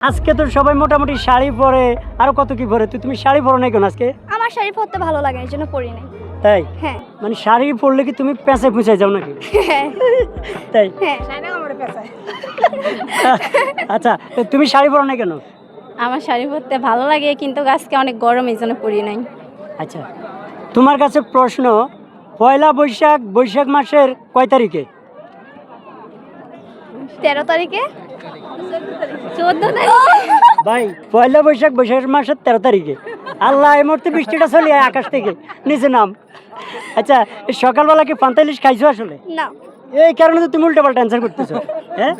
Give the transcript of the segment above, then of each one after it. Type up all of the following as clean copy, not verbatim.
আজকে তো সবাই মোটামুটি শাড়ি পরে আর কত কি পরে তুমি শাড়ি পরো না কেন আজকে? আমার শাড়ি পরতে ভালো লাগে এর জন্য পরি নাই। তাই? হ্যাঁ। মানে শাড়ি পরলে কি তুমি পেঁচে পুঁছে যাও নাকি? হ্যাঁ। তাই? হ্যাঁ। আচ্ছা তুমি শাড়ি পরো না কেন? আমার শাড়ি পরতে ভালো লাগে কিন্তু আজকে অনেক গরম এই জন্য পরি নাই। আচ্ছা তোমার কাছে প্রশ্ন, পয়লা বৈশাখ মাসের কয় তারিখে? 13 তারিখে। 14 তারিখ। ভাই পয়লা বৈশাখ মাসের 13 তারিখে। আল্লাহ এই মুহূর্তে বৃষ্টিটা চলে আকাশ থেকে নিচে নাম। আচ্ছা সকালবেলা কি পান্তা ইলিশ খাইছো আসলে? না। এই কারণে তো তুমি উল্টাপাল্টা অ্যান্সার করতেছো। হ্যাঁ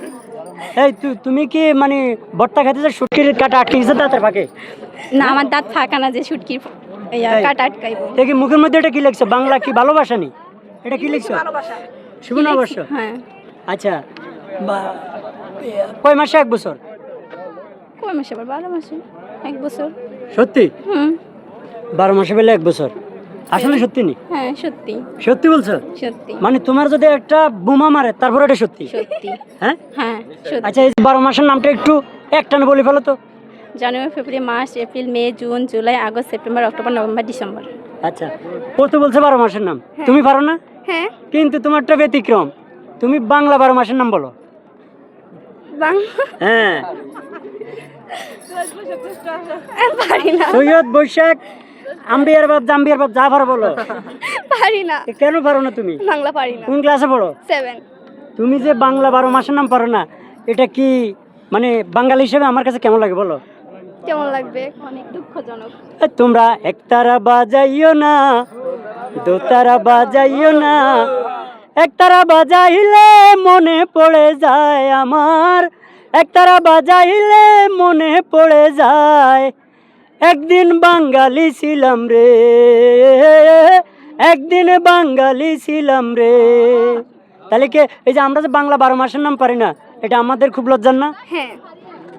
এই তুমি কি মানে ভর্তা খাইতে যে শুটকির কাটা আটকে গেছে দাঁতের ফাঁকে? না আমার দাঁত ফাঁকা না যে শুটকির কাটা আটকাইবো। দেখি মুখের মধ্যে এটা কি লিখছো? বাংলা কি ভালোবাসা নি? এটা কি লিখছো? শুভ নববর্ষ। হ্যাঁ। আচ্ছা কয় মাসে এক বছর? কয় মাসে আবার 12 মাসে 1 বছর। সত্যি? 12 মাসে পেলে 1 বছর? আসলে সত্যি নি? হ্যাঁ সত্যি। সত্যি বলছো? সত্যি। মানে তোমার যদি একটা বোমা মারে তারপর এটা সত্যি? সত্যি। হ্যাঁ হ্যাঁ সত্যি। আচ্ছা এই 12 মাসের নামটা একটু একটানে বলে ফেলো তো। January, February, March, April, May, June, July, August, September, October, November, December. আচ্ছা ও তো বলছে 12 মাসের নাম, তুমি পারো না? হ্যাঁ। কিন্তু তোমারটা ব্যতিক্রম, তুমি বাংলা 12 মাসের নাম বলো। হ্যাঁ পারি না। সৈয়দ, বৈশাখ, আম্বিয়ার বাপ, জাম্বিয়ার বাপ, যা পারো বলো। পারি না। কেন পারো না তুমি? বাংলা পারি না। কোন ক্লাসে পড়ো? 7। তুমি যে বাংলা 12 মাসের নাম পারো না, এটা কি মানে বাঙালি হিসেবে আমার কাছে কেমন লাগে বলো? কেমন লাগবে? অনেক দুঃখজনক। তোমরা একতারা বাজাইও না, দোতারা বাজাইও না, একতারা বাজাইলে মনে পড়ে যায় আমার, একতারা বাজাইলে মনে পড়ে যায়, একদিন বাঙালি ছিলাম রে, একদিন বাঙালি ছিলাম রে। তাহলে কি এই যে আমরা যে বাংলা 12 মাসের নাম পারি না, এটা আমাদের খুব লজ্জার না? হ্যাঁ।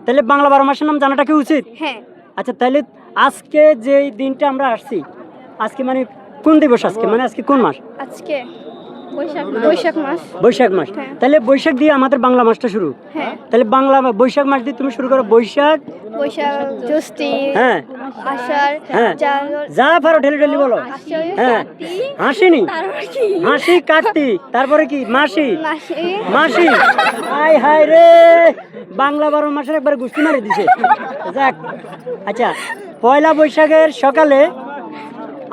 তাহলে বাংলা 12 মাসের নাম জানাটা কি উচিত? হ্যাঁ। আচ্ছা তাহলে আজকে যে দিনটা আমরা আসছি, আজকে মানে কোন দিবস? আজকে মানে আজকে কোন মাস? আজকে বৈশাখ বৈশাখ মাস। বৈশাখ মাস। হ্যাঁ। তাহলে বৈশাখ দিয়ে আমাদের বাংলা মাসটা শুরু। হ্যাঁ। তাহলে বাংলা বৈশাখ মাস দিয়ে তুমি শুরু করো। বৈশাখ, জ্যৈষ্ঠী, হ্যাঁ আষাঢ়, হ্যাঁ জানুয়ারি, যা পারো ঢেলে ঢেলে বলো। হ্যাঁ হাসিনি, হাসি, কার্তিক, তারপরে কি মাসি, মাসি, মাসি। হাই হাই রে, বাংলা 12 মাসের একবার গুষ্টি মারি দিছে। যাক আচ্ছা পয়লা বৈশাখের সকালে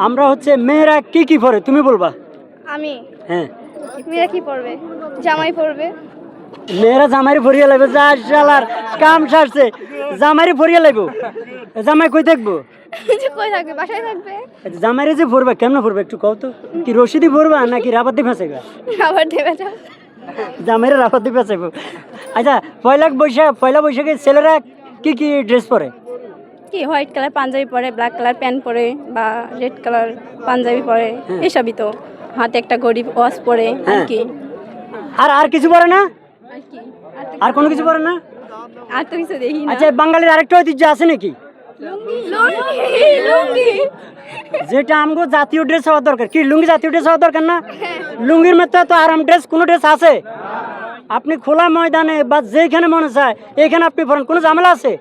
আমরা হচ্ছে মেয়েরা কি কি পরে তুমি বলবা? আমি। হ্যাঁ মেয়েরা কি পরবে? জামাই পরবে। মেয়েরা জামাইরে ভরিয়া লাগবে। যা শালার কাম সারছে, জামাইরে ভরিয়া লাগবো। জামাই কই থাকবো? কই থাকবে? বাসায় থাকবে। জামাইরে যে ভরবা কেমন ভরবা একটু কও তো। কি রশিদি ভরবা নাকি রাবার দিয়ে ফেঁসাইবা? আবার দেবে যাও। জামাইরে রাবার দিয়ে ফেঁসাইবো। আচ্ছা পয়লা বৈশাখে ছেলেরা কি কি ড্রেস পরে? কি হোয়াইট কালার পাঞ্জাবি পরে, ব্ল্যাক কালার প্যান্ট পরে বা রেড কালার পাঞ্জাবি পরে, এসবই তো। হাতে একটা গরিব ওয়াচ পরে আর হ্যাঁ। কি। আর কিছু পরে না? আর কি? আর কোনো কিছু পরে না? আর তো কিছু দেখি না। আচ্ছা বাঙালির আরেকটা ঐতিহ্য আছে নাকি? লুঙ্গি। যেটা আমগো জাতীয় ড্রেস হওয়া দরকার। কি লুঙ্গি জাতীয় ড্রেস হওয়া দরকার না? লুঙ্গির মধ্যে তো আরাম ড্রেস কোনো ড্রেস আছে? আপনি খোলা ময়দানে বা যেখানে মনে চায় এখানে আপনি পরেন, কোনো ঝামেলা আছে?